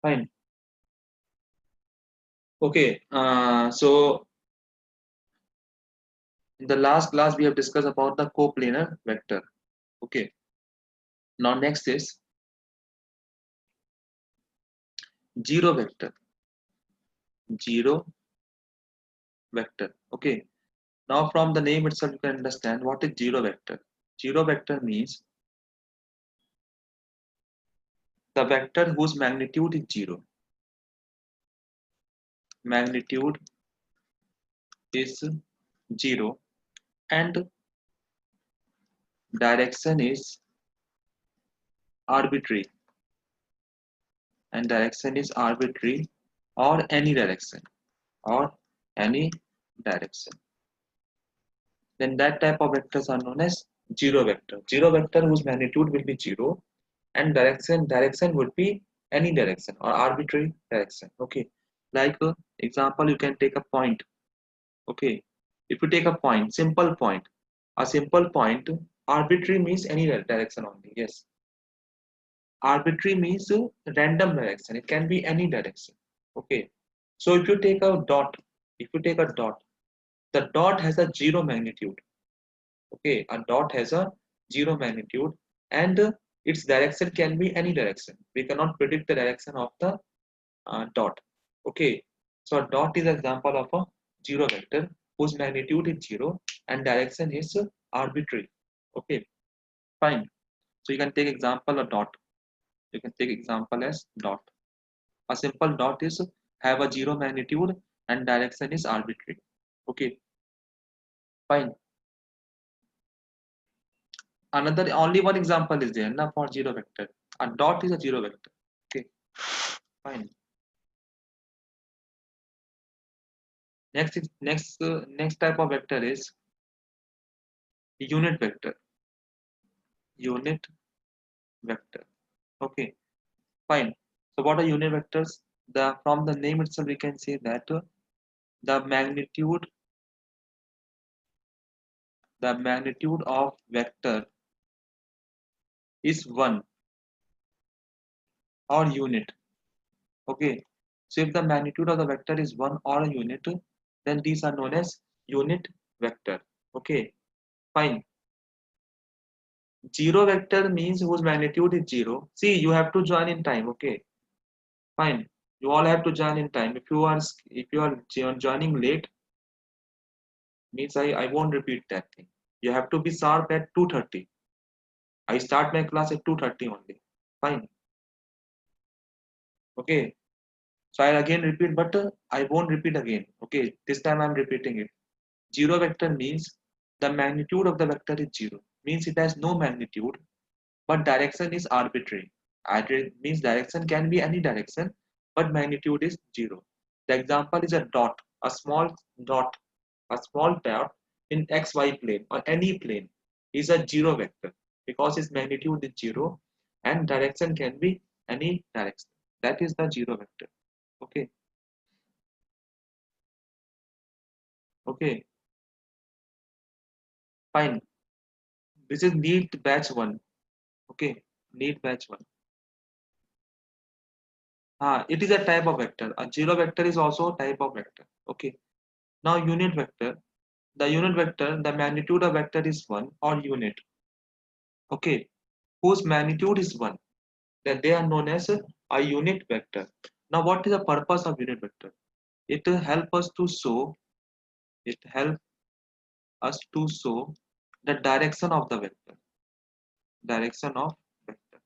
Fine. Okay. So in the last class we have discussed about the coplanar vector. Okay. Now next is zero vector. Zero vector. Okay. Now from the name itself you can understand what is zero vector. Zero vector means the vector whose magnitude is zero. Magnitude is zero and direction is arbitrary. And direction is arbitrary or any direction. Or any direction. Then that type of vectors are known as zero vector. Zero vector whose magnitude will be zero and direction would be any direction or arbitrary direction. Okay. Like example, you can take a point. Okay. If you take a point, a simple point, arbitrary means any direction only. Yes. Arbitrary means random direction. It can be any direction. Okay. So if you take a dot, if you take a dot, the dot has a zero magnitude. Okay, a dot has a zero magnitude and its direction can be any direction. We cannot predict the direction of the dot. Okay, so a dot is an example of a zero vector whose magnitude is zero and direction is arbitrary. Okay, fine. So you can take example a dot. You can take example as dot. A simple dot is have a zero magnitude and direction is arbitrary. Okay, fine. Another only one example is there now for zero vector. A dot is a zero vector. Okay, fine. Next type of vector is unit vector. Unit vector. Okay, fine. So what are unit vectors? The from the name itself we can say that the magnitude the magnitude of vector is one or unit. Okay, so if the magnitude of the vector is one or a unit, then these are known as unit vector. Okay, fine. Zero vector means whose magnitude is zero. See, you have to join in time. Okay, fine. You all have to join in time. If you are joining late, means I won't repeat that thing. You have to be sharp at 2:30. I start my class at 2:30 only. Fine. Okay. So I'll again repeat, but I won't repeat again. Okay. This time I'm repeating it. Zero vector means the magnitude of the vector is zero. Means it has no magnitude, but direction is arbitrary. Means direction can be any direction, but magnitude is zero. The example is a dot, dot, a small dot in xy plane or any plane is a zero vector because its magnitude is zero and direction can be any direction. That is the zero vector. Okay, okay, fine. This is NEET batch one. Okay, NEET batch one. It is a type of vector. A zero vector is also a type of vector. Okay. Now unit vector. The unit vector, the magnitude of vector is 1 or unit. Okay. Whose magnitude is 1. Then they are known as a unit vector. Now what is the purpose of unit vector? It help us to show it help us to show the direction of the vector. Direction of vector.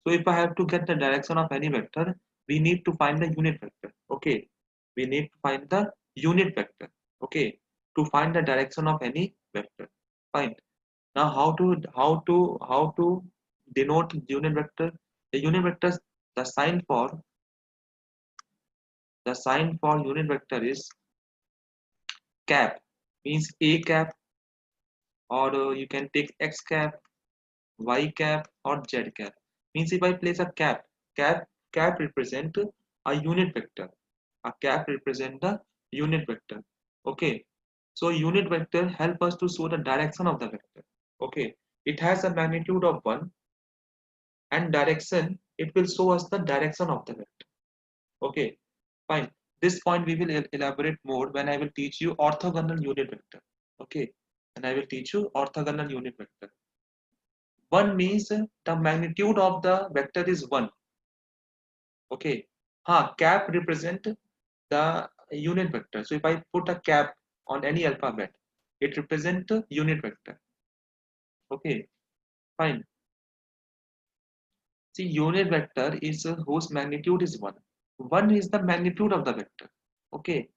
So if I have to get the direction of any vector, we need to find the unit vector. Okay. We need to find the unit vector. Okay. To find the direction of any vector. Fine. Now how to denote unit vector? The unit vector the sign for unit vector is cap means a cap or you can take x cap, y cap or z cap. Means if I place a cap represent a unit vector. A cap represent the unit vector. Okay. So unit vector help us to show the direction of the vector. Okay. It has a magnitude of 1 and direction it will show us the direction of the vector. Okay, fine. This point we will elaborate more when I will teach you orthogonal unit vector. Okay, and I will teach you orthogonal unit vector. One means the magnitude of the vector is 1. Okay, cap represent the unit vector. So if I put a cap on any alphabet, it represents the unit vector. Okay, fine. See, unit vector is whose magnitude is 1. 1 is the magnitude of the vector. Okay,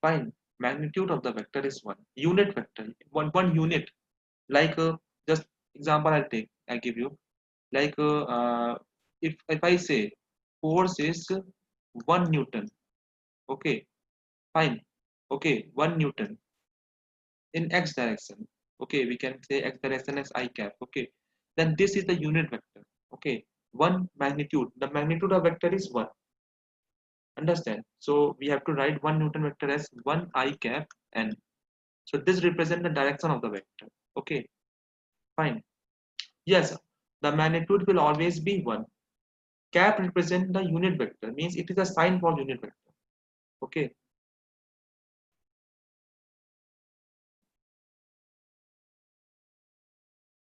fine. Magnitude of the vector is 1. Unit vector, one unit. Like just example I give you. Like if I say force is 1 Newton. Okay, fine. Okay, 1 Newton in x direction. Okay, we can say x direction as I cap. Okay, then this is the unit vector. Okay, 1 magnitude. The magnitude of vector is 1. Understand? So we have to write 1 Newton vector as 1 I cap n. So this represents the direction of the vector. Okay, fine. Yes, the magnitude will always be 1. Cap represent the unit vector, means it is a sign for unit vector. Okay.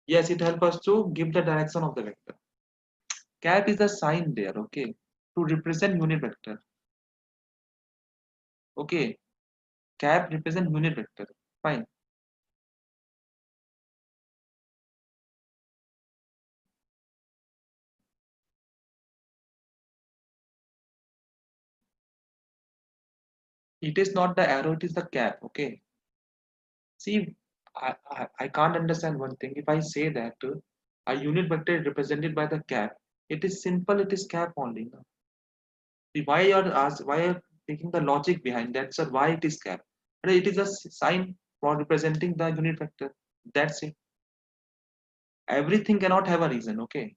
Yes, it helps us to give the direction of the vector. Cap is a sign there, okay, to represent unit vector. Okay, cap represent unit vector. Fine. It is not the arrow, it is the cap. Okay. See, I can't understand one thing. If I say that a unit vector is represented by the cap, it is simple, it is cap only. No? See, why you're taking the logic behind that, sir? Why it is cap? And it is a sign for representing the unit vector. That's it. Everything cannot have a reason. Okay.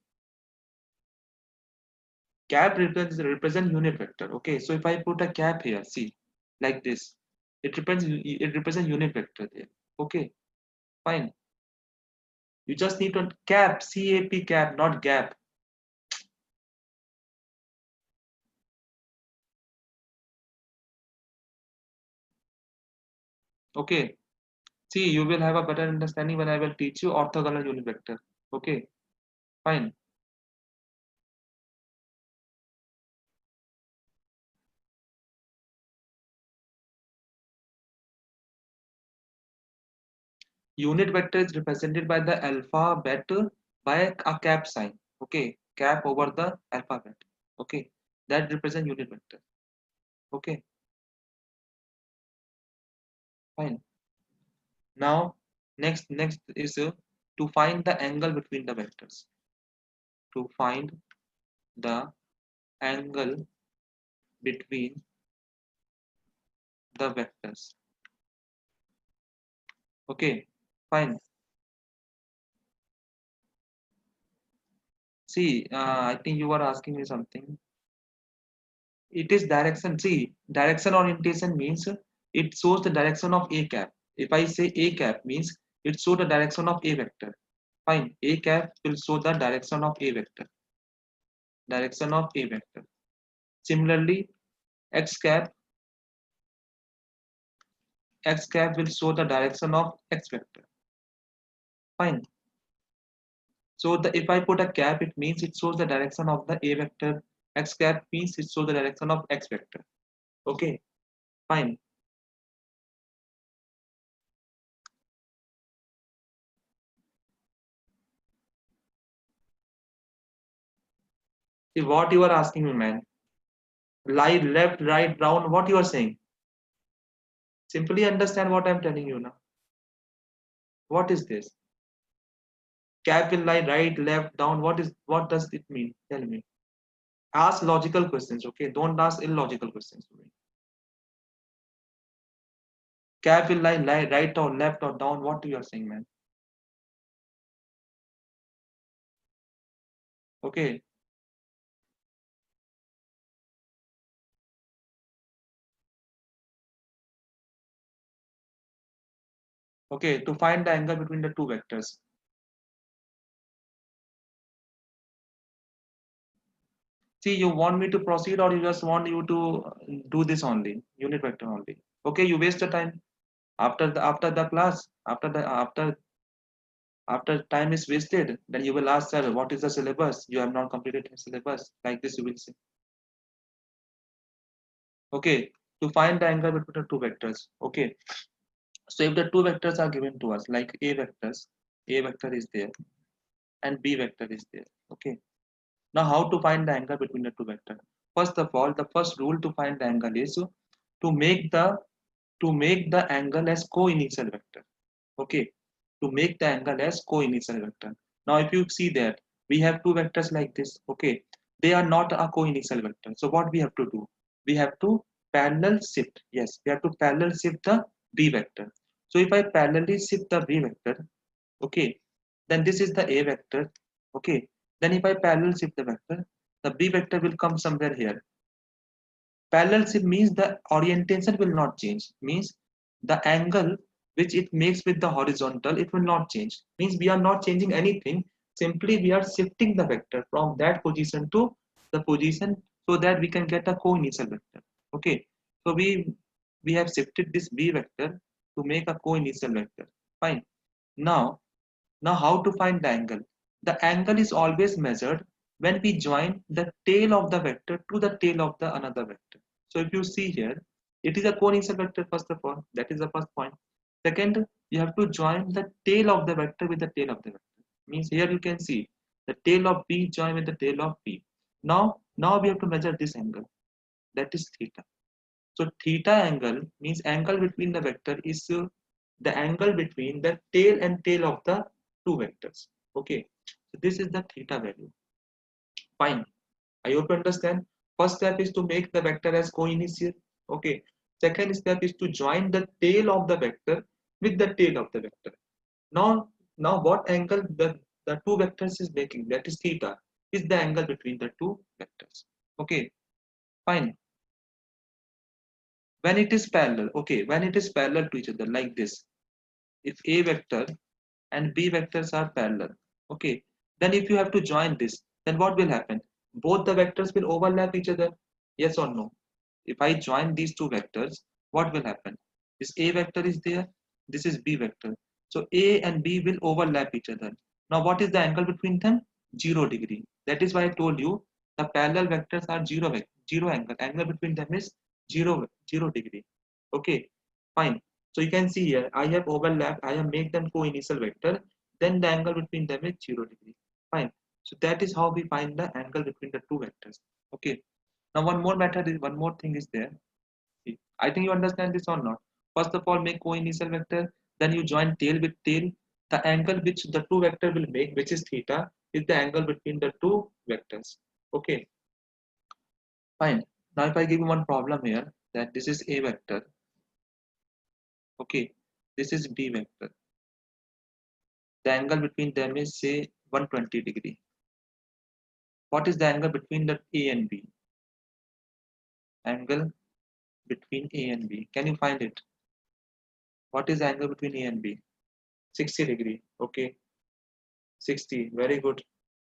Cap represent unit vector. Okay. So if I put a cap here, see, like this, it represents unit vector there. Okay. Fine. You just need to cap, CAP cap, not gap. Okay. See, you will have a better understanding when I will teach you orthogonal unit vector. Okay. Fine. Unit vector is represented by the alphabet by a cap sign. Okay. Cap over the alphabet. Okay. That represents unit vector. Okay. Fine. Now, next is to find the angle between the vectors. To find the angle between the vectors. Okay, fine. See, I think you are asking me something. It is direction. See, direction orientation means it shows the direction of a cap. If I say a cap means it shows the direction of a vector. Fine. A cap will show the direction of a vector. Direction of a vector. Similarly, x cap x cap will show the direction of x vector. Fine. So the if I put a cap, it means it shows the direction of the a vector. X cap means it shows the direction of x vector. Okay. Fine. See what you are asking me, man. Right, left, right, down. What you are saying? Simply understand what I'm telling you now. What is this? Cap will lie right, left, down. What does it mean? Tell me. Ask logical questions, okay? Don't ask illogical questions to me. Cap will lie right or left or down. What you are saying, man? Okay. Okay. To find the angle between the two vectors. See, you want me to proceed or you just want you to do this only, unit vector only. Okay, you waste the time after the class, after time is wasted, then you will ask, sir, what is the syllabus? You have not completed the syllabus. Like this, you will say. Okay, to find the angle between the two vectors. Okay, so if the two vectors are given to us, like A vector is there and B vector is there. Okay, now how to find the angle between the two vectors? First of all, the first rule to find the angle is to make the angle as co-initial vector. Okay, to make the angle as co-initial vector. Now, if you see that we have two vectors like this, okay, they are not a co-initial vector. So what we have to do? We have to parallel shift. Yes, we have to parallel shift the B vector. So if I parallelly shift the B vector, okay, then this is the A vector. Okay, then if I parallel shift the vector, the B vector will come somewhere here. Parallel shift means the orientation will not change. Means the angle which it makes with the horizontal, it will not change. Means we are not changing anything. Simply we are shifting the vector from that position to the position so that we can get a co-initial vector. Okay. So we have shifted this B vector to make a co-initial vector. Fine. Now how to find the angle? The angle is always measured when we join the tail of the vector to the tail of the another vector. So if you see here, it is a co-initial vector first of all. That is the first point. Second, you have to join the tail of the vector with the tail of the vector. Means here you can see the tail of B join with the tail of B. Now we have to measure this angle. That is theta. So theta angle means angle between the vector is the angle between the tail and tail of the two vectors. Okay, so this is the theta value. Fine. I hope you understand. First step is to make the vector as co-initial. Okay. Second step is to join the tail of the vector with the tail of the vector. Now what angle the two vectors is making, that is theta, is the angle between the two vectors. Okay. Fine. When it is parallel, okay, when it is parallel to each other like this, if A vector and B vectors are parallel, okay, then if you have to join this, then what will happen? Both the vectors will overlap each other. Yes or no? If I join these two vectors, what will happen? This A vector is there, this is B vector. So A and B will overlap each other. Now what is the angle between them? 0 degree. That is why I told you the parallel vectors are zero angle. Angle between them is 0 degree. Okay, fine. So you can see here, I have overlapped, I have made them co-initial vector, then the angle between them is 0 degree. Fine. So that is how we find the angle between the two vectors. Okay. Now one more thing is there. See, I think you understand this or not. First of all, make co-initial vector, then you join tail with tail. The angle which the two vector will make, which is theta, is the angle between the two vectors. Okay, fine. Now if I give you one problem here, that this is A vector, okay, this is B vector. The angle between them is say 120 degree. What is the angle between the A and B? Angle between A and B. Can you find it? What is the angle between A and B? 60 degree. Okay, 60. Very good.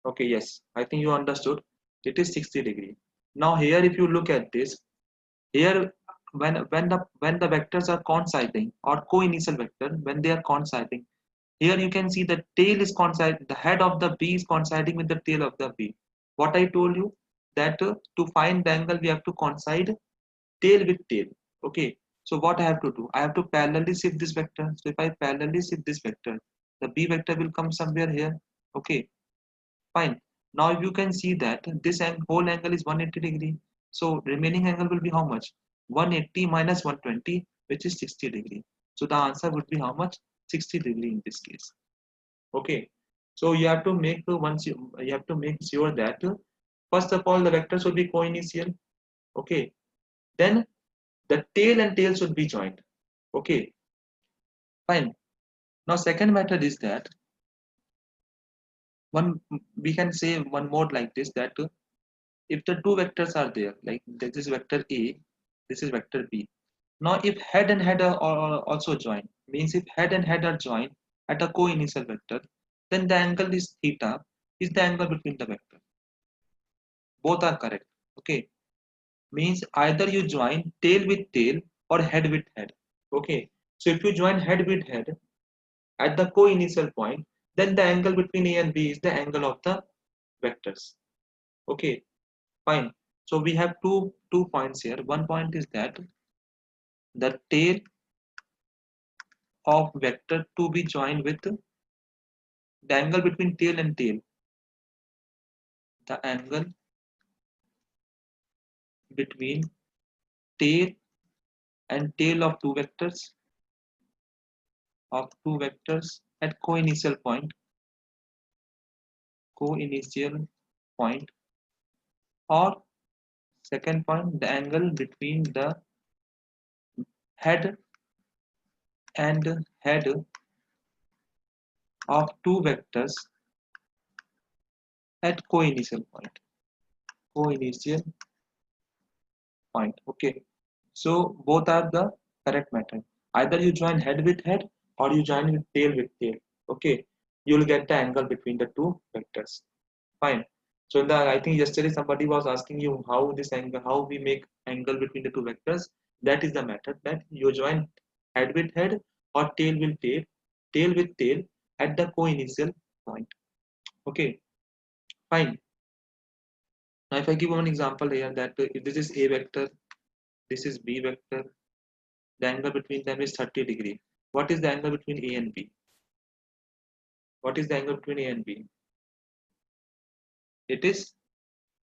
Okay, yes. I think you understood. It is 60 degree. Now here, if you look at this, here when the vectors are coinciding or co-initial vector, when they are coinciding, here you can see the tail is coinciding, the head of the B is coinciding with the tail of the B. What I told you that to find the angle we have to coincide tail with tail. Okay, so what I have to do? I have to parallelly shift this vector. So if I parallelly shift this vector, the B vector will come somewhere here. Okay, fine. Now you can see that this whole angle is 180 degree. So remaining angle will be how much? 180 minus 120, which is 60 degree. So the answer would be how much? 60 degree in this case. Okay. So you have to make you have to make sure that first of all the vectors will be co-initial. Okay. Then the tail and tail should be joined. Okay. Fine. Now second method is that one we can say one more like this, that if the two vectors are there, like this is vector A, this is vector B. Now if head and head are also joined, means if head and head are joined at a co-initial vector, then the angle is theta, is the angle between the vector. Both are correct. Okay, means either you join tail with tail or head with head. Okay, so if you join head with head at the co-initial point, then the angle between A and B is the angle of the vectors. Okay, fine. So we have two points here. One point is that the tail of vector to be joined with the angle between tail and tail. The angle between tail and tail of two vectors at co-initial point, or second point, the angle between the head and head of two vectors at co-initial point. Okay, so both are the correct method. Either you join head with head or you join with tail. Okay, you'll get the angle between the two vectors. Fine. So in the, I think yesterday somebody was asking you how this angle, how we make angle between the two vectors. That is the method, that you join head with head or tail with tail at the co-initial point. Okay, fine. Now if I give one example here, that if this is A vector, this is B vector, the angle between them is 30 degree. What is the angle between A and B? What is the angle between A and B? It is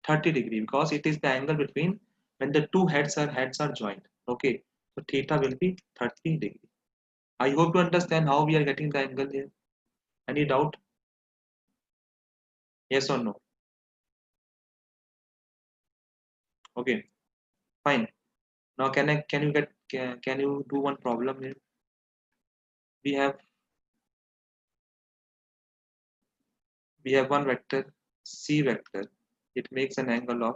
30 degree, because it is the angle between when the two heads are joined. Okay, so theta will be 30 degree. I hope to understand how we are getting the angle here. Any doubt? Yes or no? Okay, fine. Now can you do one problem here? We have one vector C vector. It makes an angle of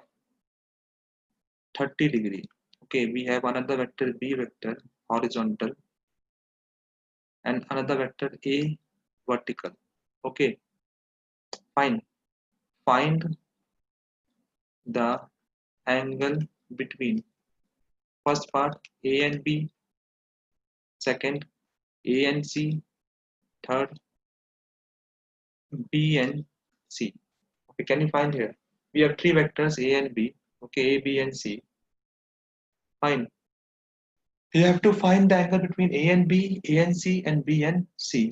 30 degree. Okay, we have another vector B vector horizontal and another vector A vertical. Okay, fine. Find the angle between first part A and B, second A and C, third B and C. Okay, can you find here? We have three vectors A and B. Okay, A, B and C. Fine. You have to find the angle between A and B, A and C, and B and C.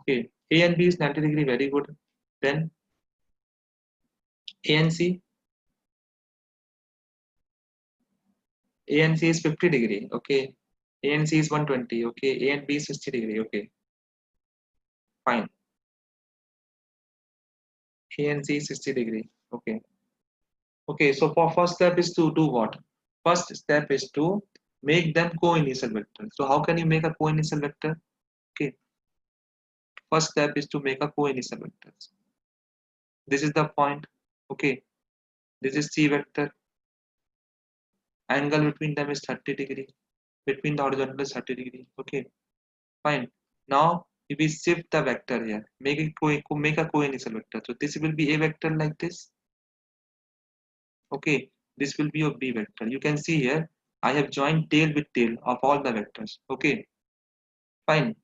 Okay, A and B is 90 degree, very good. Then A and C, A and C is 50 degree. Okay, A and C is 120. Okay, A and B is 60 degree. Okay, fine. A and C is 60 degree. Okay. Okay, so for first step is to do what? First step is to make them co-initial vector. So how can you make a co-initial vector? Okay, first step is to make a co-initial vector. This is the point. Okay, this is C vector. Angle between them is 30 degree. Between the horizontal is 30 degree. Okay, fine. Now if we shift the vector here, make a co-initial vector. So this will be a vector like this. Okay, this will be your B vector. You can see here I have joined tail with tail of all the vectors. Okay, fine.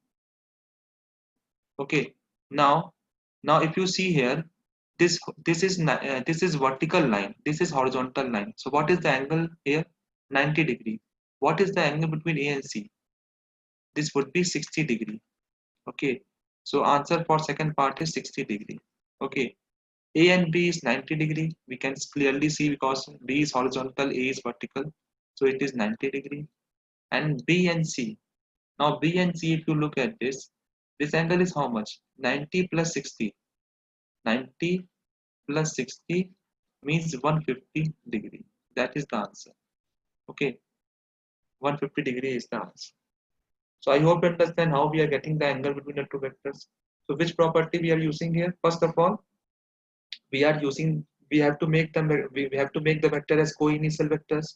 Okay, now if you see here, this is vertical line, this is horizontal line. So what is the angle here? 90 degree. What is the angle between A and C? This would be 60 degree. Okay, so answer for second part is 60 degree. Okay, A and B is 90 degree. We can clearly see because B is horizontal, A is vertical. So it is 90 degree. And B and C. Now B and C, if you look at this angle is how much? 90 plus 60. 90 plus 60 means 150 degree. That is the answer. Okay, 150 degree is the answer. So I hope you understand how we are getting the angle between the two vectors. So which property we are using here? First of all, we have to make them, we have to make the vector as co-initial vectors.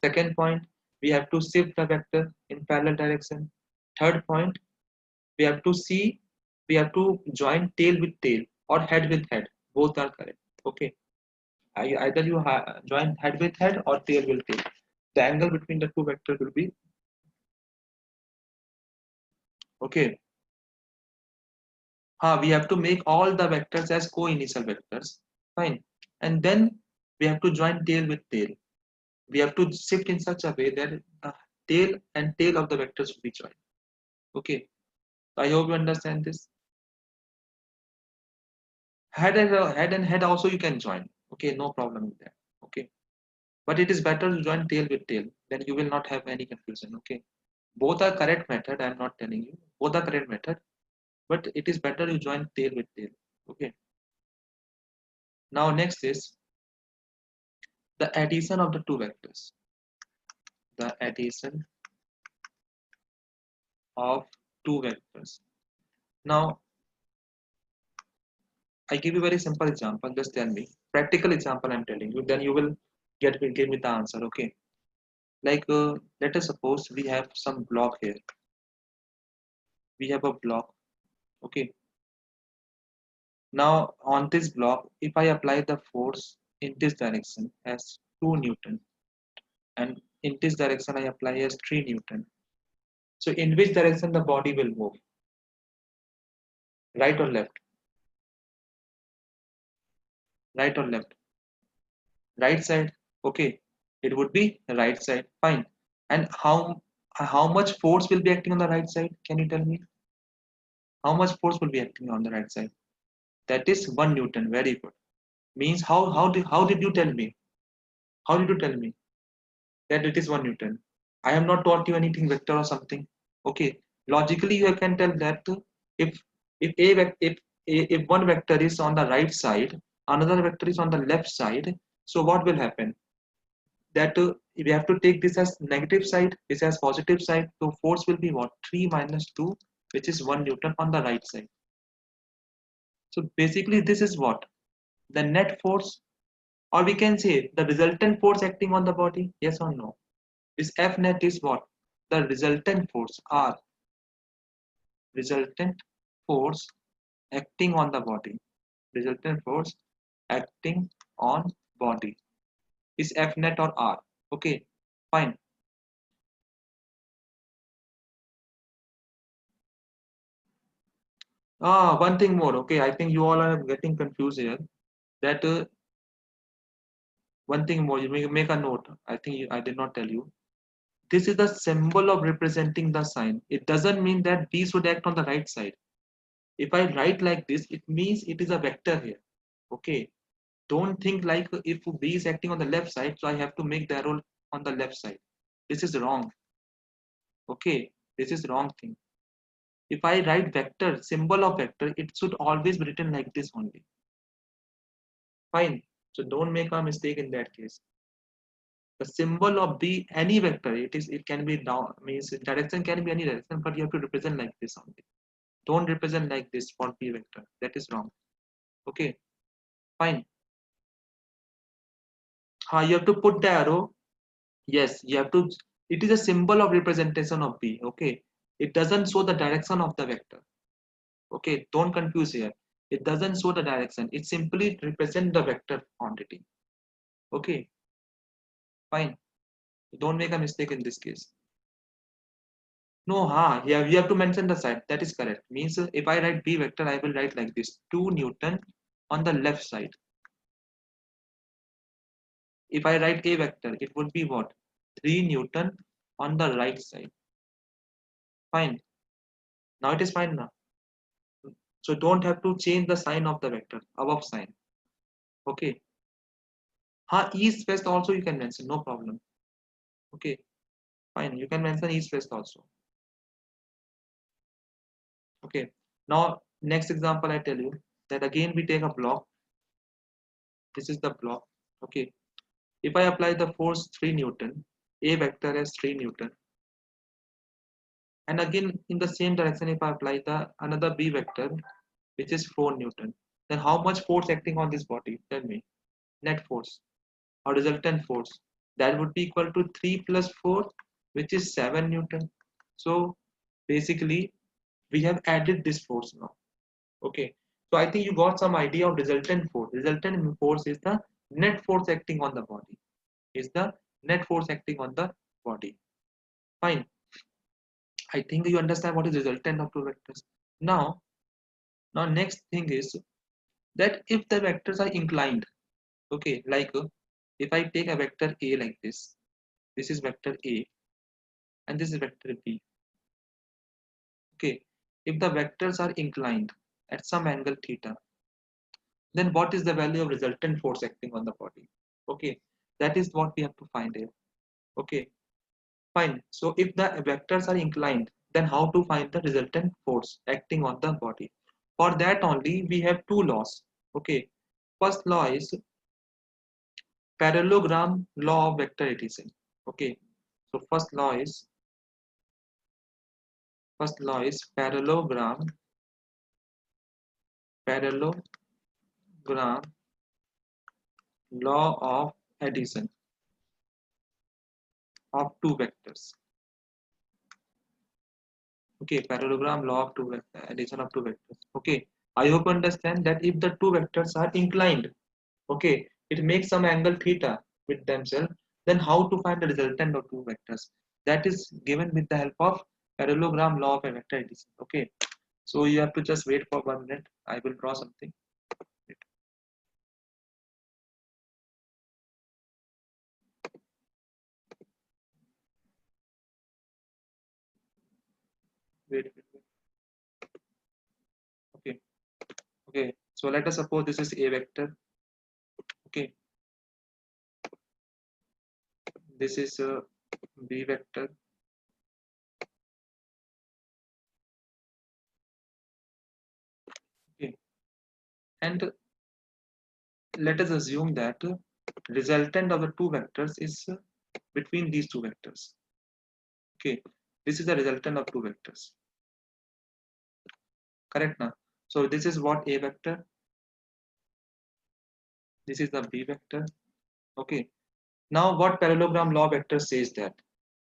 Second point, we have to shift the vector in parallel direction. Third point, we have to see, we have to join tail with tail or head with head. Both are correct. Okay, Either you join head with head or tail with tail. The angle between the two vectors will be okay. We have to make all the vectors as co-initial vectors. Fine. And then we have to join tail with tail. We have to shift in such a way that the tail and tail of the vectors will be joined. Okay. I hope you understand this. Head and head also you can join. Okay, no problem with that. Okay. But it is better to join tail with tail. Then you will not have any confusion. Okay. Both are correct method. I am not telling you. Both are correct method. But it is better you join tail with tail. Okay. Now next is the addition of the two vectors. The addition of two vectors. Now I give you a very simple example. Just tell me. Practical example I'm telling you. Then you will give me the answer. Okay. Like let us suppose we have some block here. We have a block. Okay. Now on this block, if I apply the force in this direction as 2 Newton and in this direction I apply as 3 Newton. So in which direction the body will move? Right or left? Right or left? Right side. Okay. It would be right side. Fine. And how much force will be acting on the right side? Can you tell me? How much force will be acting on the right side? That is 1 Newton. Very good. Means how did you tell me? How did you tell me that it is 1 Newton? I have not taught you anything vector or something. Okay. Logically you can tell that if if one vector is on the right side, another vector is on the left side, so what will happen? That we have to take this as negative side, this as positive side. So force will be what? 3 minus 2, which is 1 Newton on the right side. So basically this is what? The net force, or we can say the resultant force acting on the body. Yes or no? This F net is what? The resultant force, R. Resultant force acting on the body. Resultant force acting on body is F net or R. Okay, fine. One thing more. Okay, I think you all are getting confused here. That one thing more. You make a note. I think I did not tell you. This is the symbol of representing the sign. It doesn't mean that B should act on the right side. If I write like this, it means it is a vector here. Okay. Don't think like if B is acting on the left side, so I have to make the arrow on the left side. This is wrong. Okay. This is wrong thing. If I write vector, symbol of vector, it should always be written like this only. Fine. So don't make a mistake in that case. The symbol of B, any vector, it can be down, means direction can be any direction, but you have to represent like this only. Don't represent like this for B vector. That is wrong. Okay. Fine. You have to put the arrow. Yes, you have to. It is a symbol of representation of B. Okay. It doesn't show the direction of the vector. Okay. Don't confuse here. It doesn't show the direction. It simply represents the vector quantity. Okay. Fine. Don't make a mistake in this case. No, yeah, you have to mention the side. That is correct. Means if I write B vector, I will write like this: 2 Newton on the left side. If I write A vector, it would be what? 3 Newton on the right side. Fine. Now it is fine now. So don't have to change the sign of the vector, above sign. Okay. East west also you can mention, no problem. Okay. Fine. You can mention east west also. Okay. Now next example I tell you that again we take a block. This is the block. Okay. If I apply the force 3 Newton, A vector as 3 Newton, and again in the same direction if I apply the another B vector which is 4 Newton, then how much force acting on this body? Tell me. Net force or resultant force. That would be equal to 3 plus 4, which is 7 Newton. So basically we have added this force now. Okay. So I think you got some idea of resultant force. Resultant force is the net force acting on the body. Is the net force acting on the body. Fine. I think you understand what is resultant of two vectors. Now, next thing is that if the vectors are inclined, okay, like if I take a vector A like this is vector A and this is vector B. Okay, if the vectors are inclined at some angle theta, then what is the value of resultant force acting on the body? Okay, that is what we have to find here. Okay, fine. So if the vectors are inclined, then how to find the resultant force acting on the body? For that only we have two laws. Okay, first law is parallelogram law of vector addition. Okay, so first law is parallelogram law of addition of two vectors. Okay, parallelogram law of addition of two vectors. Okay, I hope you understand that if the two vectors are inclined, okay, it makes some angle theta with themselves, then how to find the resultant of two vectors? That is given with the help of parallelogram law of a vector addition. Okay, so you have to just wait for 1 minute. I will draw something. Wait. Okay, okay. So let us suppose this is a vector. Okay, this is a b vector. Okay, and let us assume that resultant of the two vectors is between these two vectors. Okay, this is the resultant of two vectors. Correct now. So this is what a vector. This is the b vector. Okay. Now what parallelogram law vector says that?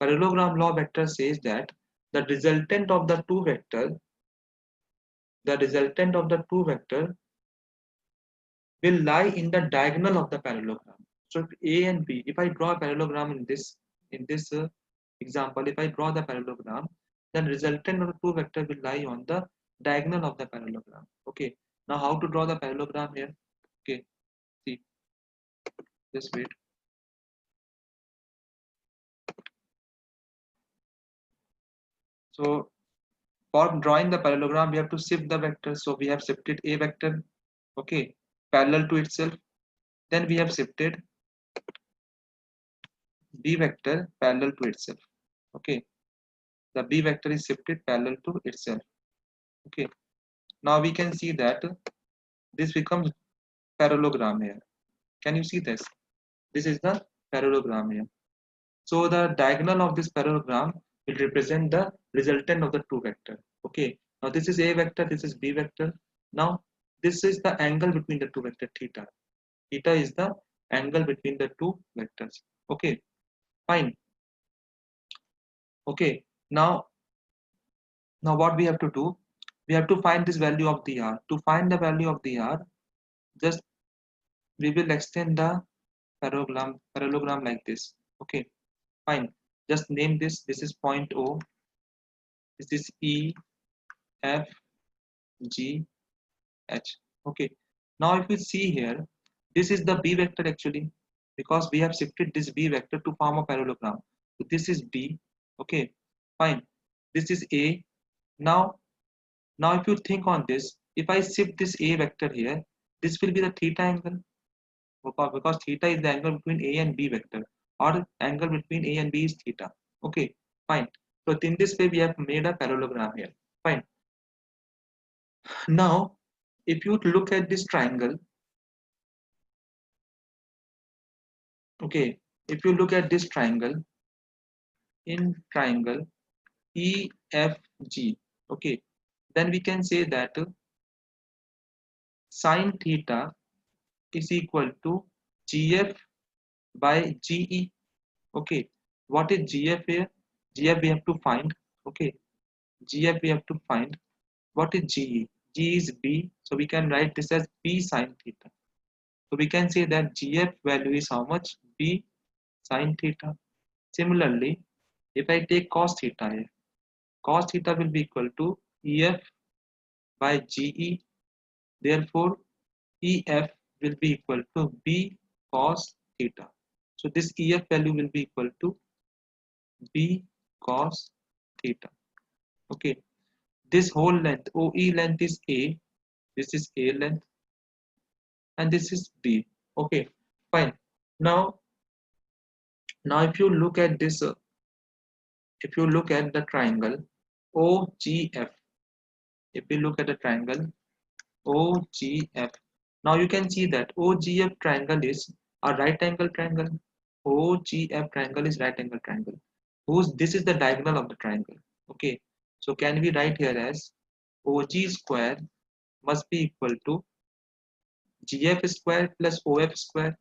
Parallelogram law vector says that the resultant of the two vector, will lie in the diagonal of the parallelogram. So if A and B, if I draw a parallelogram in this example, if I draw the parallelogram, then resultant of the two vector will lie on the diagonal of the parallelogram. Okay. Now how to draw the parallelogram here? Okay. See, just wait. So for drawing the parallelogram, we have to shift the vector. So we have shifted a vector, okay, parallel to itself. Then we have shifted b vector parallel to itself. Okay, the b vector is shifted parallel to itself. Okay, now we can see that this becomes parallelogram here. Can you see this? This is the parallelogram here. So the diagonal of this parallelogram will represent the resultant of the two vector. Okay. Now this is a vector, this is b vector. Now this is the angle between the two vector theta. Theta is the angle between the two vectors. Okay. Fine. Okay. Now what we have to do? We have to find this value of the r. To find the value of the r, just we will extend the parallelogram like this. Okay. Fine. Just name this. This is point O. This is E, F, G, H. Okay. Now if we see here, this is the B vector actually, because we have shifted this B vector to form a parallelogram. So this is B. Okay. Fine. This is A. Now if you think on this, if I shift this A vector here, this will be the theta angle, because theta is the angle between A and B vector, or angle between A and B is theta. Okay. Fine. So in this way we have made a parallelogram here. Fine. Now if you look at this triangle, okay, if you look at this triangle, in triangle EFG, okay, then we can say that sine theta is equal to GF by GE. Okay, what is GF here? GF we have to find. Okay, GF we have to find. What is GE? G is B, so we can write this as B sine theta. So we can say that GF value is how much? B sine theta. Similarly, if I take cos theta here, cos theta will be equal to EF by GE. Therefore, EF will be equal to B cos theta. So this EF value will be equal to B cos theta. Okay, this whole length, OE length is A, this is A length, and this is B. Okay, fine. Now, if you look at this, if you look at the triangle OGF, if you look at the triangle OGF, now you can see that OGF triangle is a right angle triangle. OGF triangle is right angle triangle. This is the diagonal of the triangle. Okay, so can we write here as OG square must be equal to GF square plus OF square,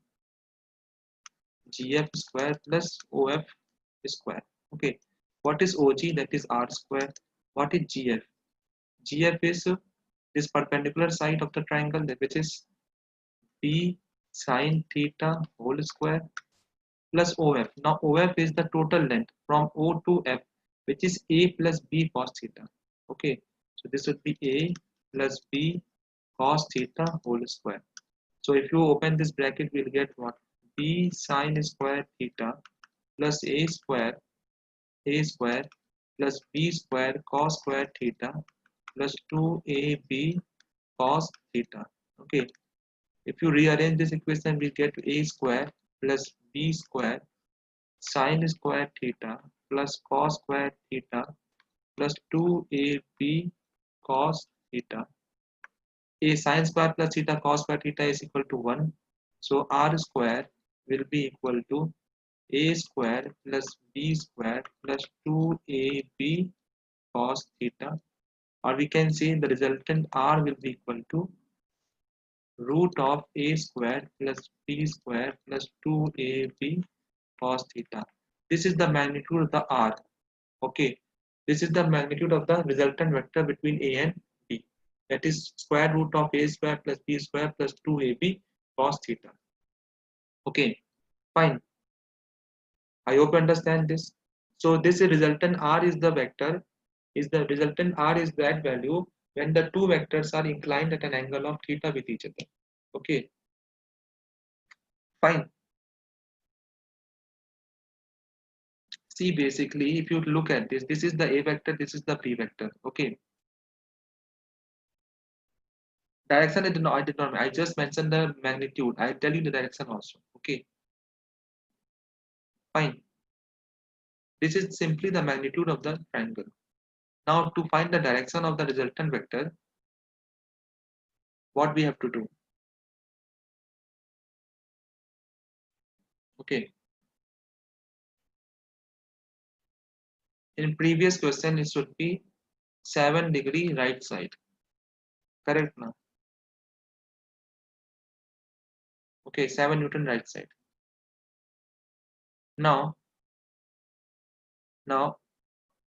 GF square plus OF square. Okay, what is OG? That is R square. What is GF? GF is this perpendicular side of the triangle, which is B sine theta whole square plus OF. Now OF is the total length from O to F, which is A plus B cos theta. Okay, so this would be A plus B cos theta whole square. So if you open this bracket, we'll get what? B sine square theta plus A square plus B square cos square theta plus 2AB cos theta. Okay, if you rearrange this equation, we get A square plus B square sine square theta plus cos square theta plus 2AB cos theta. A sine square plus theta cos square theta is equal to 1. So R square will be equal to A square plus B square plus 2AB cos theta, or we can say the resultant R will be equal to root of A square plus B square plus 2AB cos theta. This is the magnitude of the R. Okay, this is the magnitude of the resultant vector between A and B. That is square root of A square plus B square plus 2AB cos theta. Okay, fine. I hope you understand this. So this resultant R is the vector, is the resultant R is that value when the two vectors are inclined at an angle of theta with each other. Okay, fine. See, basically, if you look at this, this is the A vector, this is the B vector. Okay, direction I did not. I just mentioned the magnitude. I tell you the direction also. Okay, fine. This is simply the magnitude of the triangle. Now, to find the direction of the resultant vector, what we have to do? Okay. In previous question, it should be 7-degree right side. Correct now. Okay, 7 Newton right side. Now, now,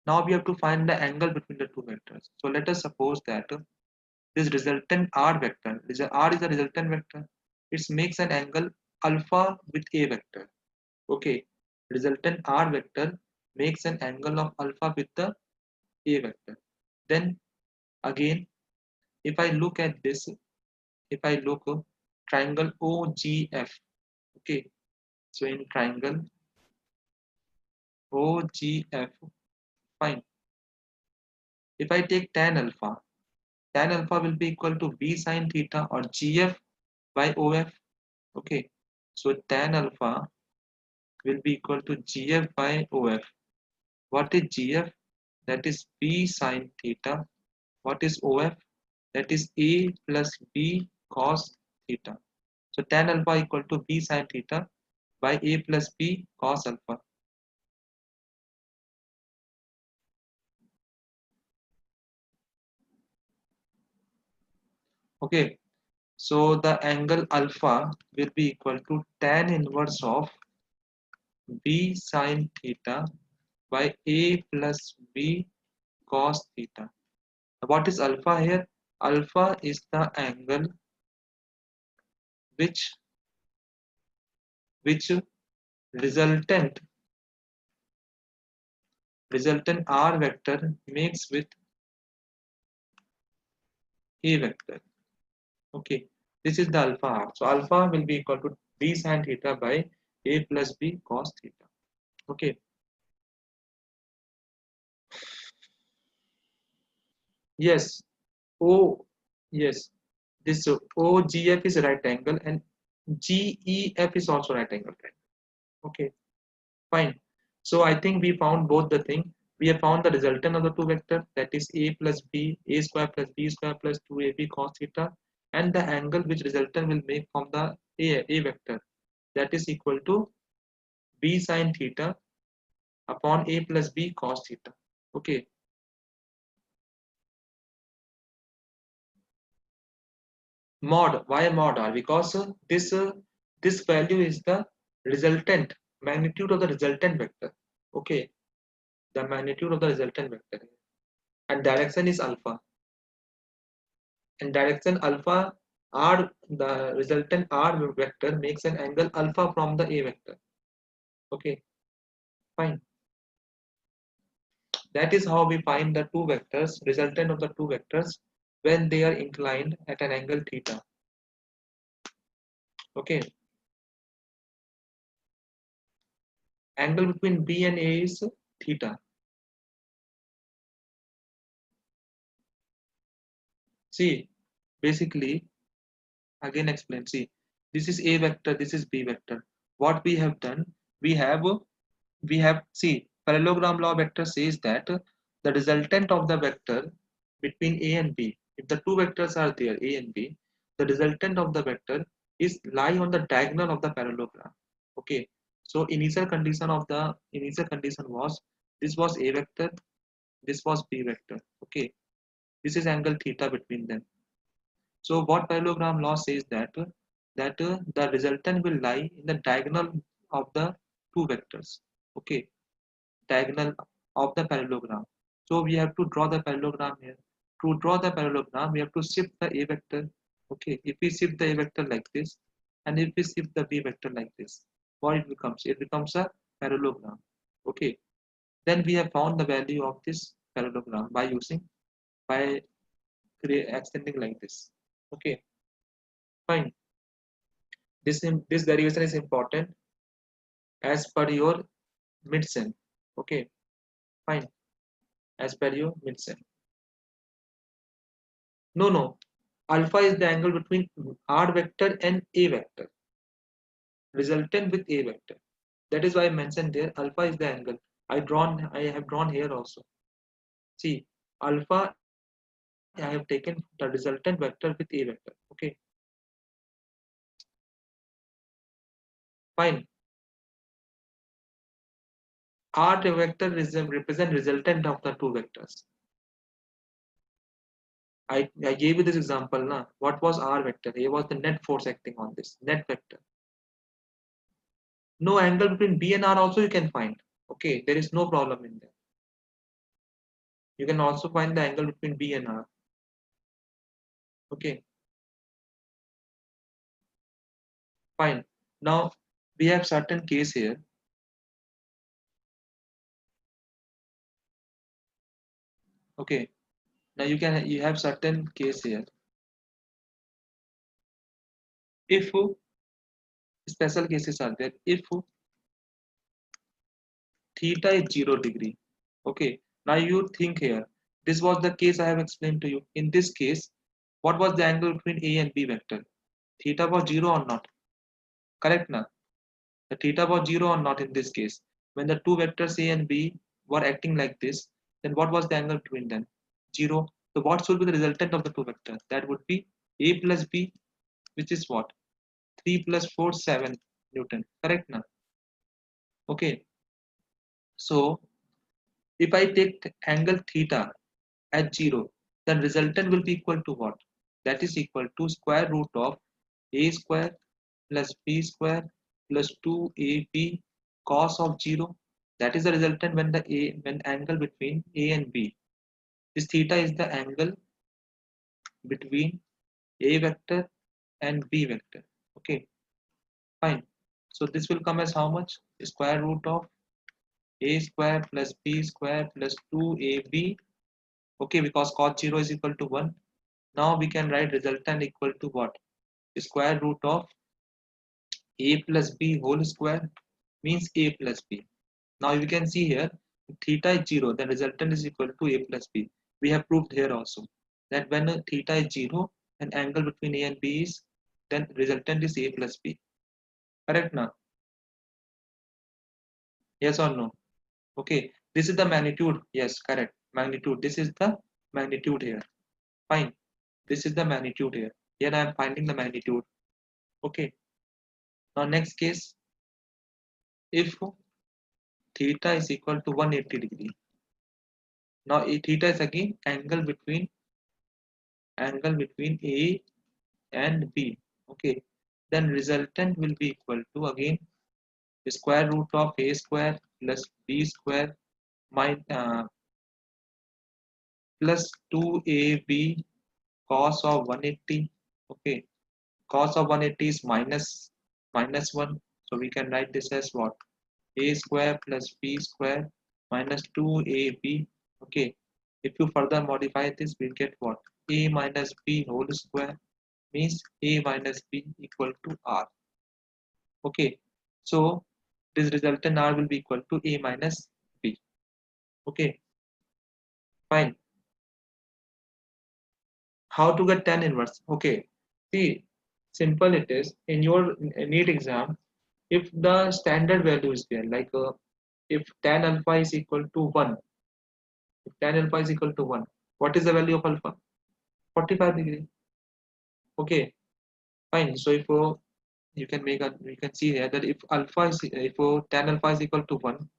now we have to find the angle between the two vectors. So let us suppose that this resultant R vector, R is the resultant vector. It makes an angle alpha with A vector. Okay, resultant R vector makes an angle of alpha with the A vector. Then again, if I look at this, if I look triangle OGF, okay, so in triangle OGF, fine. If I take tan alpha will be equal to B sine theta or GF by OF. Okay, so tan alpha will be equal to GF by OF. What is GF? That is B sine theta. What is OF? That is A plus B cos theta. So tan alpha equal to B sine theta by A plus B cos alpha. Okay, so the angle alpha will be equal to tan inverse of B sine theta by A plus B cos theta. What is alpha here? Alpha is the angle which which resultant R vector makes with A vector. Okay, this is the alpha R. So alpha will be equal to B sin theta by A plus B cos theta. Okay. Yes. O. Yes. This OGF is right angle and GEF is also right angle triangle. Okay. Fine. So I think we found both the thing. We have found the resultant of the two vectors, that is A plus B, A square plus B square plus 2AB cos theta, and the angle which resultant will make from the A vector, that is equal to B sin theta upon A plus B cos theta. Okay. Mod. Why mod R? Because this value is the resultant magnitude of the resultant vector. Okay. The magnitude of the resultant vector. And direction is alpha. And direction alpha R, the resultant R vector makes an angle alpha from the A vector. Okay, fine. That is how we find the two vectors, resultant of the two vectors when they are inclined at an angle theta. Okay, angle between B and A is theta. See, basically, again explain. See, this is A vector, this is B vector. What we have done, we have see, parallelogram law vector says that the resultant of the vector between A and B, if the two vectors are there, A and B, the resultant of the vector is lie on the diagonal of the parallelogram. Okay, so initial condition was this was A vector, this was B vector. Okay, this is angle theta between them. So what parallelogram law says that the resultant will lie in the diagonal of the two vectors. Okay, diagonal of the parallelogram. So we have to draw the parallelogram here. To draw the parallelogram, we have to shift the A vector. Okay, if we shift the A vector like this, and if we shift the B vector like this, what it becomes? It becomes a parallelogram. Okay, then we have found the value of this parallelogram by extending like this. Okay, fine. This derivation is important as per your midsem. Okay, fine. As per your midsem. No. Alpha is the angle between R vector and A vector, resultant with A vector. That is why I mentioned there. Alpha is the angle. I have drawn here also. See, alpha. I have taken the resultant vector with A vector. Okay, fine. R vector represent resultant of the two vectors. I gave you this example. Na? What was R vector? A was the net force acting on this net vector. No angle between B and R also you can find. Okay, there is no problem in there. You can also find the angle between B and R. Okay, fine. Now we have certain case here. Okay, now you have certain case here. If special cases are there, if theta is 0 degree. Okay, now you think here. This was the case I have explained to you. In this case, what was the angle between A and B vector? Theta was 0 or not? Correct now. The theta was 0 or not in this case. When the two vectors A and B were acting like this, then what was the angle between them? 0. So what should be the resultant of the two vectors? That would be A plus B, which is what? 3 plus 4, 7 Newton. Correct now? Okay. So if I take the angle theta at 0, then resultant will be equal to what? That is equal to square root of A square plus B square plus 2AB cos of 0. That is the resultant when angle between A and B. This theta is the angle between A vector and B vector. Okay, fine. So this will come as how much? Square root of a square plus b square plus 2ab. Okay, because cos 0 is equal to 1. Now we can write resultant equal to what? Square root of a plus b whole square means a plus b. Now you can see here, theta is 0, then resultant is equal to a plus b. We have proved here also that when theta is 0, an angle between a and b is, then resultant is a plus b. Correct now? Yes or no? Okay, this is the magnitude. Yes, correct. Magnitude. This is the magnitude here. Fine. This is the magnitude here. Here I am finding the magnitude. Okay. Now next case, if theta is equal to 180 degree. Now theta is again angle between A and B. Okay. Then resultant will be equal to again square root of A square plus B square minus plus 2AB cos of 180. Okay. Cos of 180 is minus 1. So we can write this as what? A square plus B square minus 2AB. Okay. If you further modify this, we'll get what? A minus B whole square means A minus B equal to R. Okay. So this resultant R will be equal to A minus B. Okay. Fine. How to get tan inverse? Okay. See, simple it is. In your NEET exam, if the standard value is there, like if tan alpha is equal to 1, if tan alpha is equal to 1, what is the value of alpha? 45 degree. Okay, fine. So if you can make a, you can see here that if alpha is, if tan alpha is equal to 1,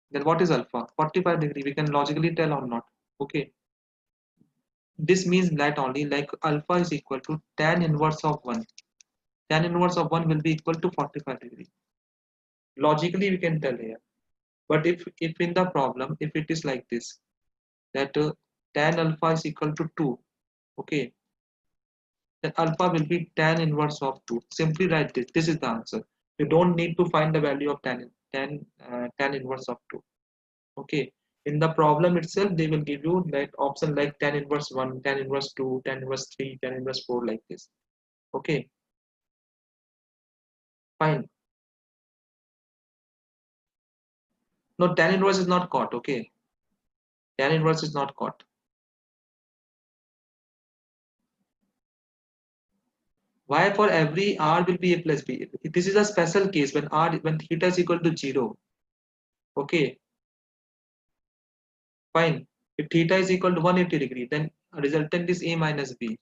then what is alpha? 45 degree. We can logically tell or not. Okay, this means that only like alpha is equal to tan inverse of 1. Tan inverse of 1 will be equal to 45 degree. Logically we can tell here. But if in the problem, if it is like this, that tan alpha is equal to 2, okay, then alpha will be tan inverse of 2. Simply write this. This is the answer. You don't need to find the value of tan inverse of 2. Okay. In the problem itself, they will give you that option like tan inverse 1, tan inverse 2, tan inverse 3, tan inverse 4 like this. Okay. Fine. No, tan inverse is not caught. Okay. Tan inverse is not caught. Why for every r will be a plus b? This is a special case when theta is equal to 0. Okay. Fine. If theta is equal to 180 degree, then resultant is a minus b.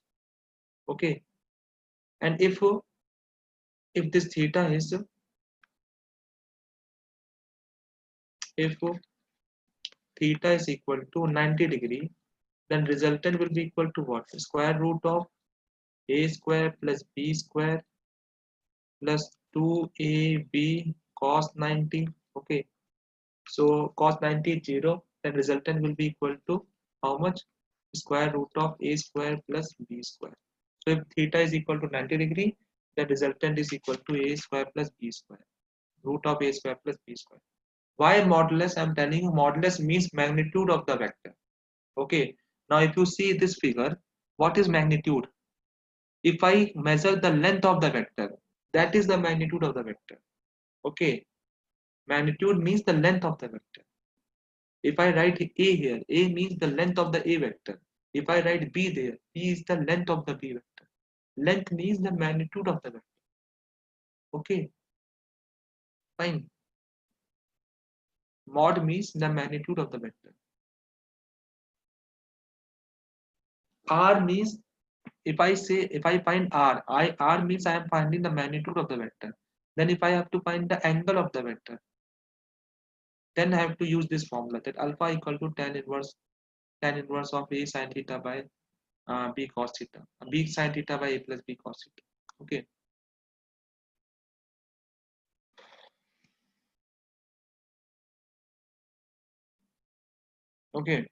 Okay. And if this theta is, if theta is equal to 90 degree, then resultant will be equal to what? Square root of a square plus b square plus 2ab cos 90. Okay. So cos 90 is 0, then resultant will be equal to how much? Square root of a square plus b square. So if theta is equal to 90 degree, the resultant is equal to a square plus b square. Root of a square plus b square. Why modulus? I'm telling you, modulus means magnitude of the vector. Okay. Now if you see this figure, what is magnitude? If I measure the length of the vector, that is the magnitude of the vector. Okay. Magnitude means the length of the vector. If I write A here, A means the length of the A vector. If I write B there, B is the length of the B vector. Length means the magnitude of the vector. Okay, fine. Mod means the magnitude of the vector. R means if I find R means I am finding the magnitude of the vector. Then if I have to find the angle of the vector, then I have to use this formula that alpha equal to tan inverse of A sin theta by B cos theta. B sin theta by A plus B cos theta. Okay. Okay,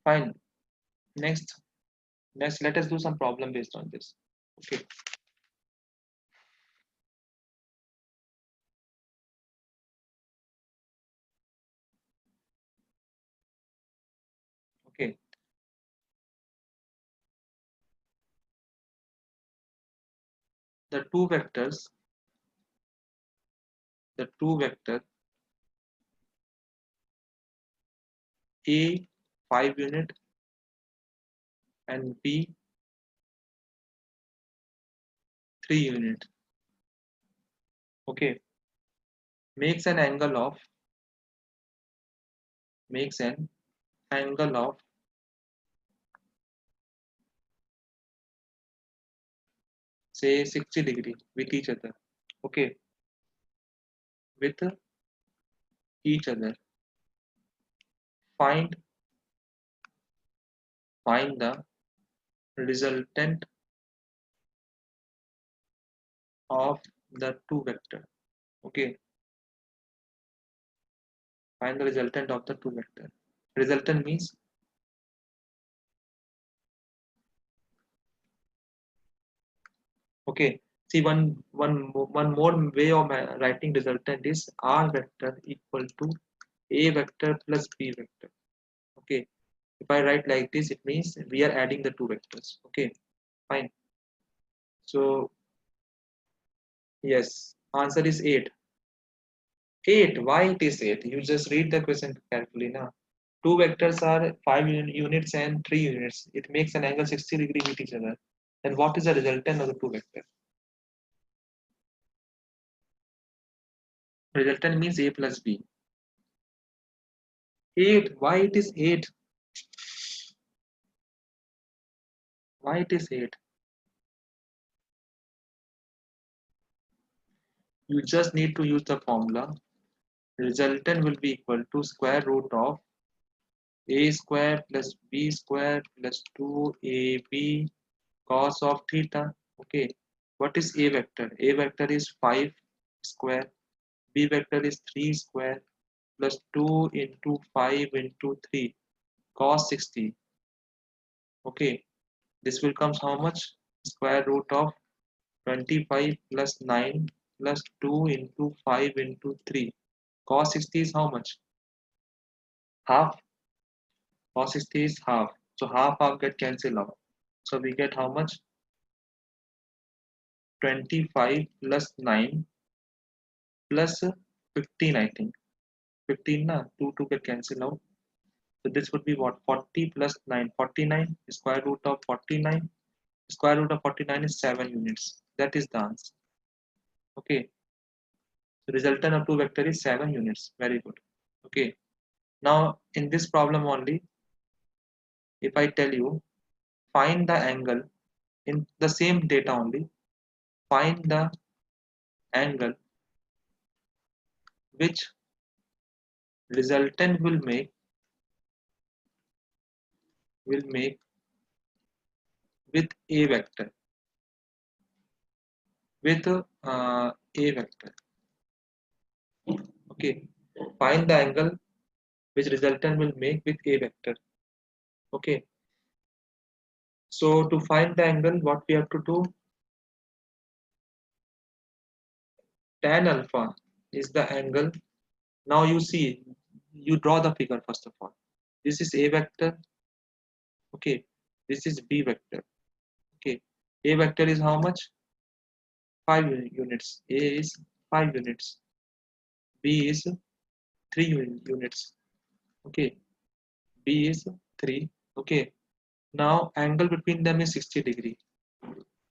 fine. Next, Next, let us do some problem based on this. Okay. Okay. The two vectors, the two vector A 5 unit and B 3 unit. Okay. Makes an angle of makes an angle of say 60 degree with each other. Okay. With each other. Find the resultant of the two vector. Okay. Find the resultant of the two vector. Resultant means okay. See one more way of writing resultant is R vector equal to A vector plus B vector. Okay. If I write like this, it means we are adding the two vectors. Okay. Fine. So yes, answer is 8. 8. Why it is 8? You just read the question carefully now. Two vectors are 5 units and 3 units. It makes an angle 60 degree with each other. Then what is the resultant of the two vectors? Resultant means A plus B. 8. Why it is 8? Why it is 8? You just need to use the formula. Resultant will be equal to square root of A square plus B square plus 2AB cos of theta. Okay. What is A vector? A vector is 5 square. B vector is 3 square plus 2 into 5 into 3 cos 60. Okay. This will comes how much? Square root of 25 plus 9 plus 2 into 5 into 3. Cos 60 is how much? Half. Cos 60 is half. So half get cancelled out. So we get how much? 25 plus 9 plus 15 I think. 15 na 2 get cancelled out. So this would be what? 40 plus 9. 49. Square root of 49. Square root of 49 is 7 units. That is the answer. Okay. So resultant of two vector is 7 units. Very good. Okay. Now in this problem only, if I tell you find the angle in the same data only, find the angle which resultant will make with a vector with a vector. Okay. Find the angle which resultant will make with a vector. Okay. So to find the angle, what we have to do? Tan alpha is the angle. Now you see, you draw the figure first of all. This is a vector. Okay. This is b vector. Okay. A vector is how much? 5 units. A is 5 units. B is 3 units. Okay. B is 3. Okay. Now angle between them is 60 degree.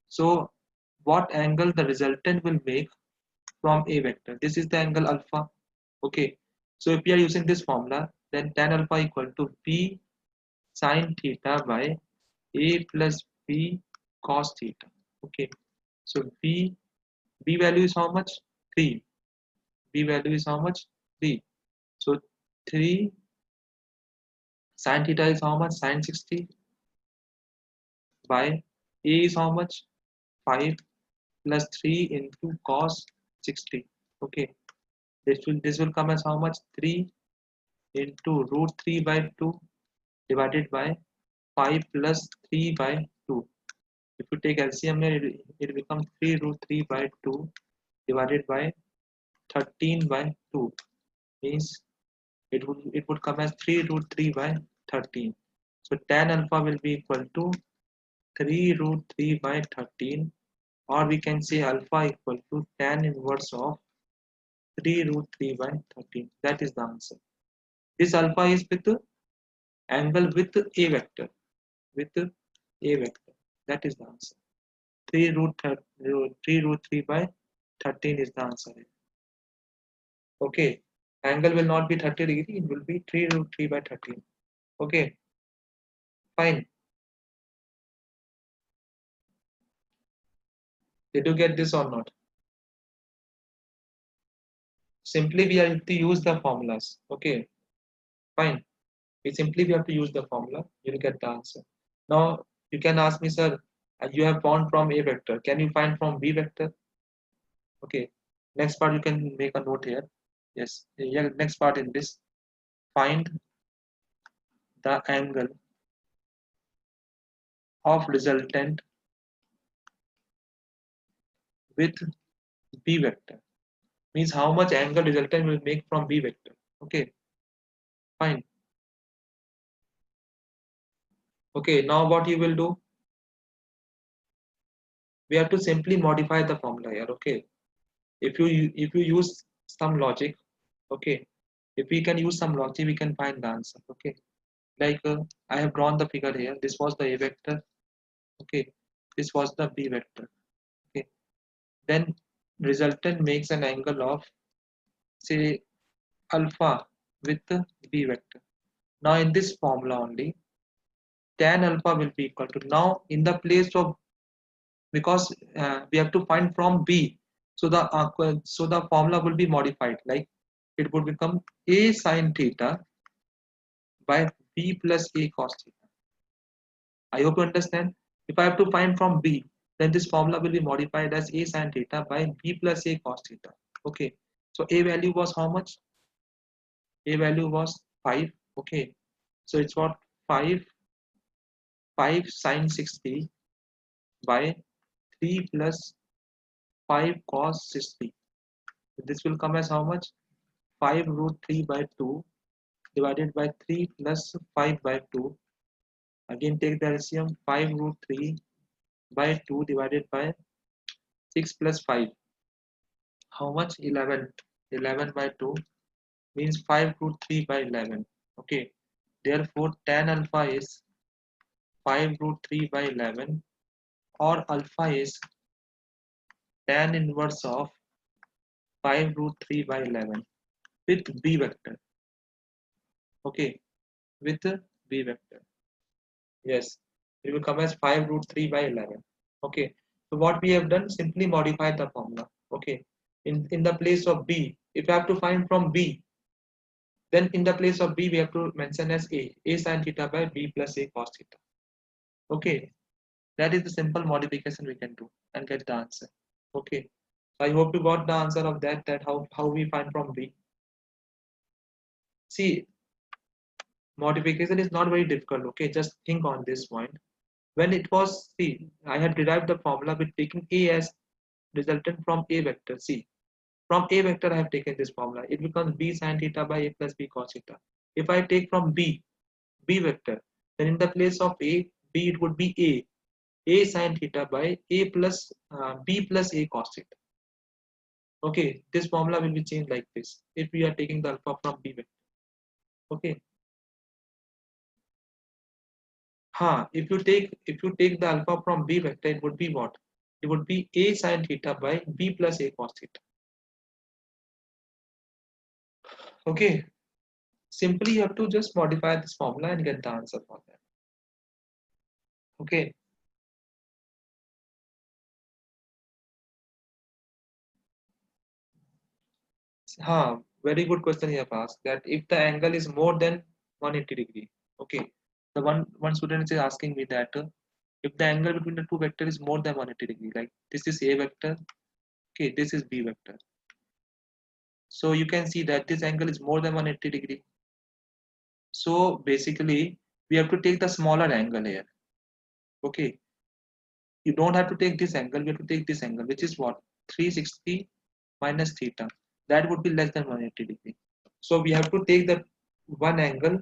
So what angle the resultant will make from a vector? This is the angle alpha. Okay. So if we are using this formula, then tan alpha equal to b sine theta by a plus b cos theta. Okay. So b value is how much? 3. B value is how much? 3. So 3 sine theta is how much? Sine 60 by a is how much? 5 plus 3 into cos 60. Okay. This will come as how much? 3 into root 3 by 2 divided by 5 plus 3 by 2. If you take LCM here, it becomes 3 root 3 by 2 divided by 13 by 2. Means it would come as 3 root 3 by 13. So tan alpha will be equal to 3 root 3 by 13, or we can say alpha equal to tan inverse of 3 root 3 by 13. That is the answer. This alpha is with angle with a vector. With a vector. That is the answer. 3 root 3 by 13 is the answer. Okay. Angle will not be 30 degree. It will be 3 root 3 by 13. Okay. Fine. Did you get this or not? Simply we have to use the formulas. Okay. Fine. We have to use the formula. You'll get the answer. Now you can ask me, sir, you have found from A vector. Can you find from B vector? Okay. Next part you can make a note here. Yes. Yeah, next part in this. Find the angle of resultant with B vector. Means how much angle resultant will make from B vector. Okay. Fine. Okay. Now what you will do? We have to simply modify the formula here. Okay. If you use some logic, okay, if we can use some logic, we can find the answer. Okay, like I have drawn the figure here. This was the A vector. Okay, this was the B vector. Okay, then resultant makes an angle of, say, alpha with the B vector. Now in this formula only, tan alpha will be equal to, now in the place of, because we have to find from B, so the formula will be modified, like it would become A sine theta by B plus A cos theta. I hope you understand. If I have to find from B, then this formula will be modified as A sine theta by B plus A cos theta. Okay. So A value was how much? A value was 5. Okay. So it's what? 5, 5 sine 60 by 3 plus 5 cos 60. This will come as how much? 5 root 3 by 2 divided by 3 plus 5 by 2. Again take the LCM, 5 root 3 by 2 divided by 6 plus 5. How much? 11. 11 by 2 means 5 root 3 by 11. Okay. Therefore, tan alpha is 5 root 3 by 11, or alpha is tan inverse of 5 root 3 by 11 with B vector. Okay. With B vector. Yes. It will come as 5 root 3 by 11. Okay. So what we have done, simply modify the formula. Okay. In the place of B, if you have to find from B, then in the place of B, we have to mention as A sin theta by B plus A cos theta. Okay, that is the simple modification we can do and get the answer. Okay, so I hope you got the answer of that how we find from B. See, modification is not very difficult. Okay, just think on this point. When it was, see, I had derived the formula with taking A as resultant from A vector. See, from A vector I have taken this formula. It becomes B sin theta by A plus B cos theta. If I take from B vector, then in the place of B it would be A sin theta by A plus B plus A cos theta. Okay, this formula will be changed like this if we are taking the alpha from B vector. Okay. If you take the alpha from B vector, it would be what? It would be A sin theta by B plus A cos theta. Okay. Simply you have to just modify this formula and get the answer for that. Okay. Very good question you have asked, that if the angle is more than 180 degree. Okay. The one student is asking me that if the angle between the two vector is more than 180 degree, like this is A vector, okay, this is B vector. So you can see that this angle is more than 180 degree. So basically we have to take the smaller angle here. Okay, you don't have to take this angle, we have to take this angle, which is what? 360 minus theta. That would be less than 180 degree. So we have to take the one angle.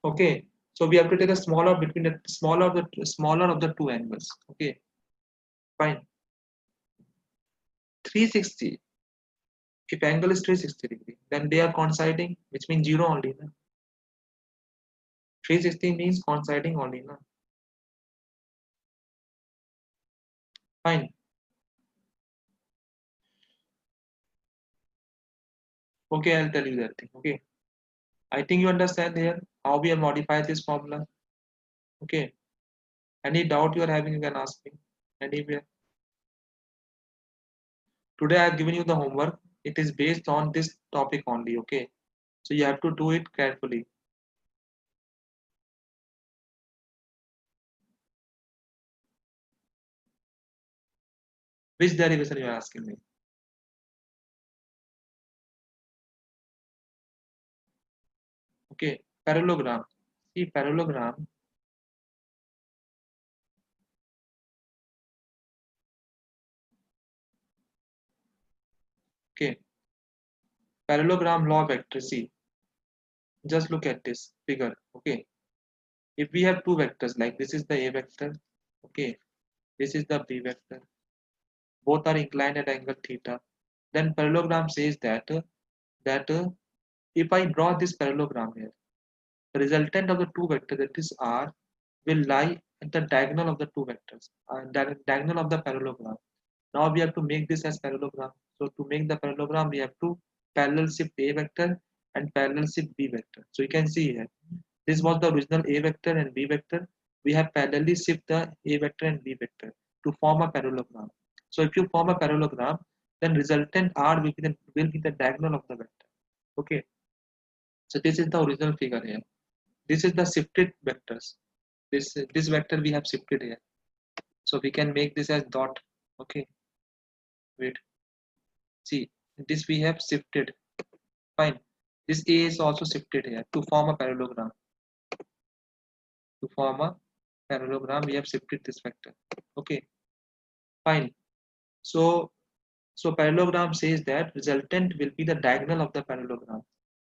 Okay, so we have to take a smaller between the smaller of the two angles. Okay, fine. 360. If angle is 360 degree, then they are coinciding, which means zero only. Na? 360 means coinciding only. Na? Fine. Okay, I'll tell you that thing. Okay, I think you understand here how we have modified this formula. Okay, any doubt you are having, you can ask me anywhere. Today I have given you the homework. It is based on this topic only. Okay, so you have to do it carefully. Which derivation you are asking me? Okay, parallelogram. See, parallelogram. Okay, parallelogram law vector. See, just look at this figure. Okay, if we have two vectors, like this is the A vector, okay, this is the B vector, both are inclined at angle theta, then parallelogram says that if I draw this parallelogram here, the resultant of the two vectors, that is R, will lie at the diagonal of the two vectors, diagonal of the parallelogram. Now we have to make this as parallelogram. So to make the parallelogram, we have to parallel shift A vector and parallel shift B vector. So you can see here, this was the original A vector and B vector. We have parallelly shift the A vector and B vector to form a parallelogram. So if you form a parallelogram, then resultant R will be the diagonal of the vector. Okay. So this is the original figure here. This is the shifted vectors. This vector we have shifted here. So we can make this as dot. Okay. Wait. See, this we have shifted. Fine. This A is also shifted here to form a parallelogram. To form a parallelogram, we have shifted this vector. Okay. Fine. So, so parallelogram says that resultant will be the diagonal of the parallelogram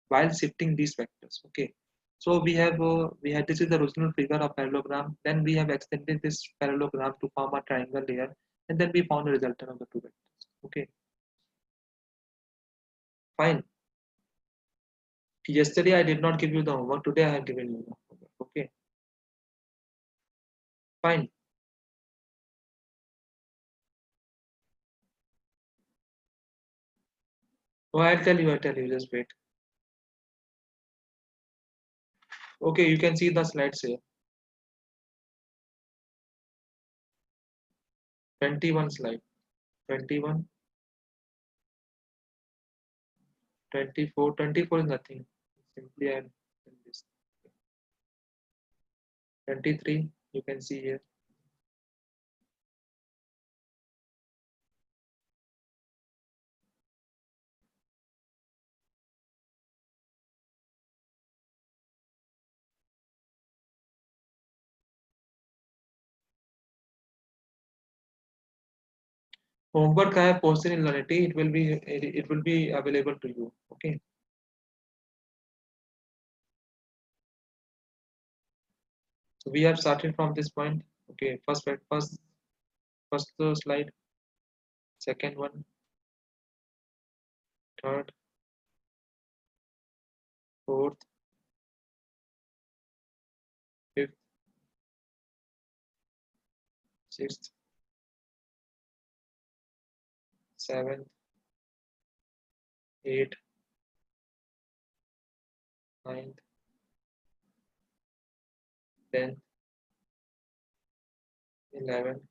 while shifting these vectors. Okay. So we had this is the original figure of parallelogram. Then we have extended this parallelogram to form a triangle layer, and then we found the resultant of the two vectors. Okay. Fine. Yesterday I did not give you the homework. Today I have given you the homework. Okay. Fine. Oh, I'll tell you. I'll tell you. Just wait. Okay, you can see the slides here. 21 slide. 21, 24. 24 is nothing. Simply add this. 23, you can see here. Homework I have posted in Lunatic. It will be available to you. Okay. So we have started from this point. Okay. First slide. Second one. Third. Fourth. Fifth. Sixth. Seventh. Eighth. Ninth. 10th. 11th.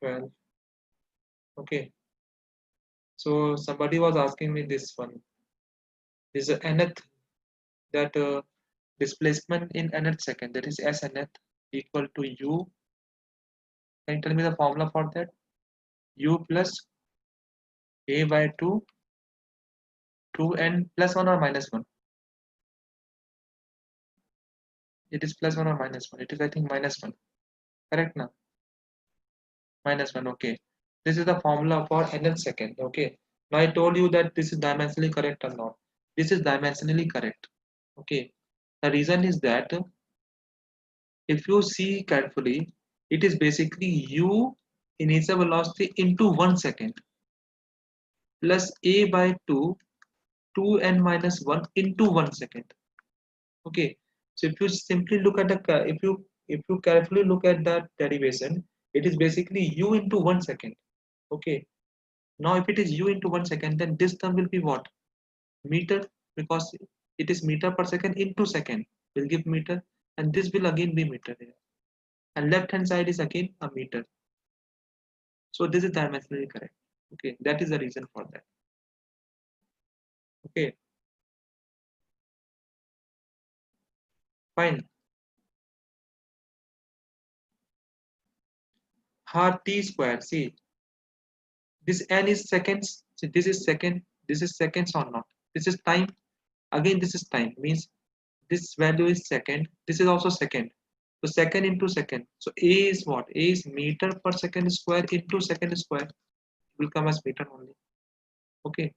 12th. Okay. So somebody was asking me this one. This is nth that displacement in nth second, that is s nth equal to u. Can you tell me the formula for that? U plus a by 2 2n plus 1 or minus 1. It is plus 1 or minus 1. It is, I think, minus 1. Correct now? Minus 1. Okay. This is the formula for nth second. Okay. Now I told you that this is dimensionally correct or not. This is dimensionally correct. Okay. The reason is that if you see carefully, it is basically u initial velocity into 1 second plus a by 2 2n minus 1 into 1 second. Okay, so if you simply look at the if you carefully look at that derivation, it is basically u into 1 second. Okay, now if it is u into 1 second, then this term will be what? Meter, because it is meter per second into second will give meter, and this will again be meter here, and left hand side is again a meter. So this is dimensionally correct. Okay, that is the reason for that. Okay, fine. T squared. See, this n is seconds. See, this is second. This is seconds or not? This is time. Again, this is time. Means this value is second. This is also second. So second into second. So A is what? A is meter per second square into second square. It will come as meter only. Okay.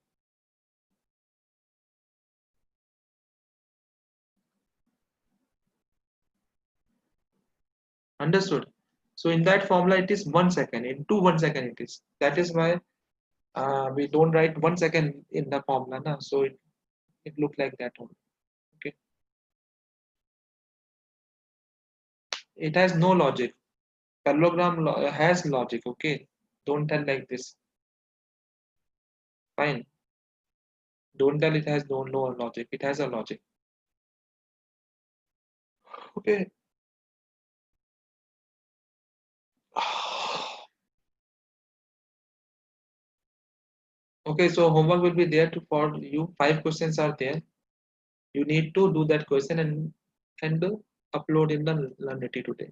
Understood. So in that formula, it is 1 second. Into 1 second it is. That is why we don't write 1 second in the formula. Na? So it looked like that only. Okay. It has no logic. Parallelogram has logic. Okay. Don't tell like this. Fine. Don't tell it has no logic. It has a logic. Okay. Okay, so homework will be there to for you. 5 questions are there. You need to do that question and upload in the Learnity today.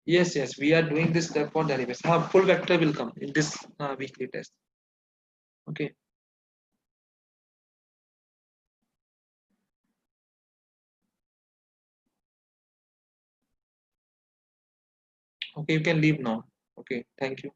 Yes, yes, we are doing this step for derivation. Full vector will come in this weekly test. Okay. Okay, you can leave now. Okay, thank you.